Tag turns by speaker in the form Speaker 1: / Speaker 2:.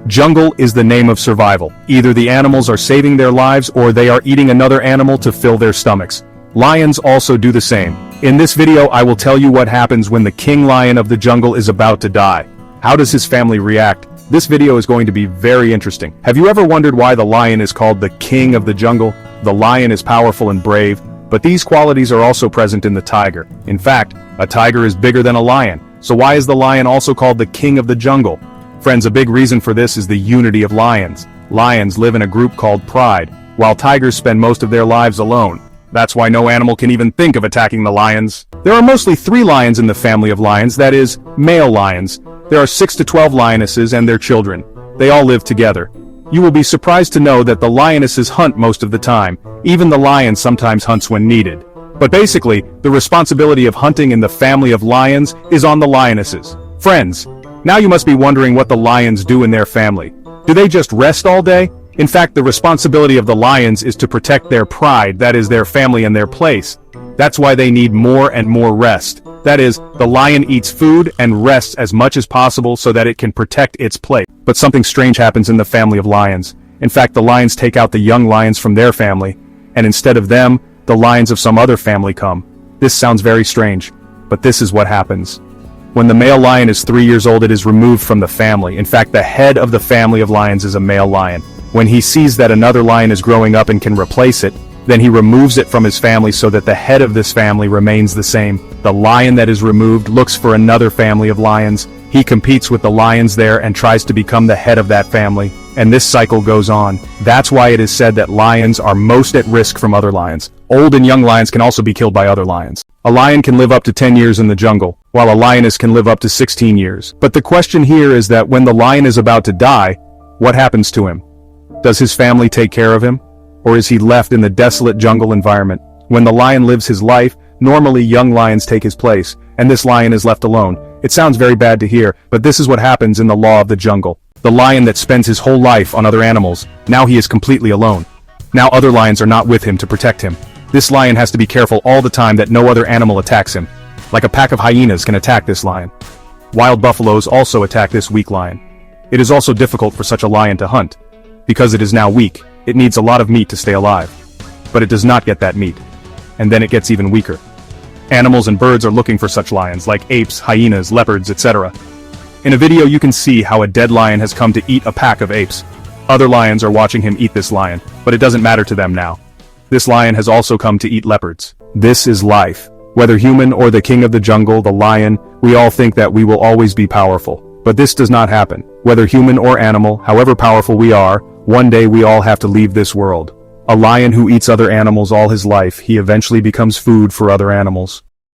Speaker 1: Jungle is the name of survival. Either the animals are saving their lives or they are eating another animal to fill their stomachs. Lions also do the same. In this video I will tell you what happens when the king lion of the jungle is about to die. How does his family react? This video is going to be very interesting. Have you ever wondered why the lion is called the king of the jungle? The lion is powerful and brave, but these qualities are also present in the tiger. In fact, a tiger is bigger than a lion. So why is the lion also called the king of the jungle? Friends, a big reason for this is the unity of lions. Lions live in a group called pride, while tigers spend most of their lives alone. That's why no animal can even think of attacking the lions. There are mostly 3 lions in the family of lions, that is, male lions. There are 6 to 12 lionesses and their children. They all live together. You will be surprised to know that the lionesses hunt most of the time. Even the lion sometimes hunts when needed. But basically, the responsibility of hunting in the family of lions is on the lionesses. Friends, now you must be wondering what the lions do in their family. Do they just rest all day? In fact, the responsibility of the lions is to protect their pride, that is their family and their place. That's why they need more and more rest. That is, the lion eats food and rests as much as possible so that it can protect its place. But something strange happens in the family of lions. In fact, the lions take out the young lions from their family, and instead of them, the lions of some other family come. This sounds very strange, but this is what happens. When the male lion is 3 years old, it is removed from the family. In fact, the head of the family of lions is a male lion. When he sees that another lion is growing up and can replace it, then he removes it from his family so that the head of this family remains the same. The lion that is removed looks for another family of lions. He competes with the lions there and tries to become the head of that family. And this cycle goes on. That's why it is said that lions are most at risk from other lions. Old and young lions can also be killed by other lions. A lion can live up to 10 years in the jungle, while a lioness can live up to 16 years. But the question here is that when the lion is about to die, what happens to him? Does his family take care of him? Or is he left in the desolate jungle environment? When the lion lives his life, normally young lions take his place, and this lion is left alone. It sounds very bad to hear, but this is what happens in the law of the jungle. The lion that spends his whole life on other animals, now he is completely alone. Now other lions are not with him to protect him. This lion has to be careful all the time that no other animal attacks him. Like a pack of hyenas can attack this lion. Wild buffaloes also attack this weak lion. It is also difficult for such a lion to hunt. Because it is now weak, it needs a lot of meat to stay alive. But it does not get that meat. And then it gets even weaker. Animals and birds are looking for such lions, like apes, hyenas, leopards, etc. In a video you can see how a dead lion has come to eat a pack of apes. Other lions are watching him eat this lion, but it doesn't matter to them now. This lion has also come to eat leopards. This is life. Whether human or the king of the jungle, the lion, we all think that we will always be powerful. But this does not happen. Whether human or animal, however powerful we are, one day we all have to leave this world. A lion who eats other animals all his life, he eventually becomes food for other animals.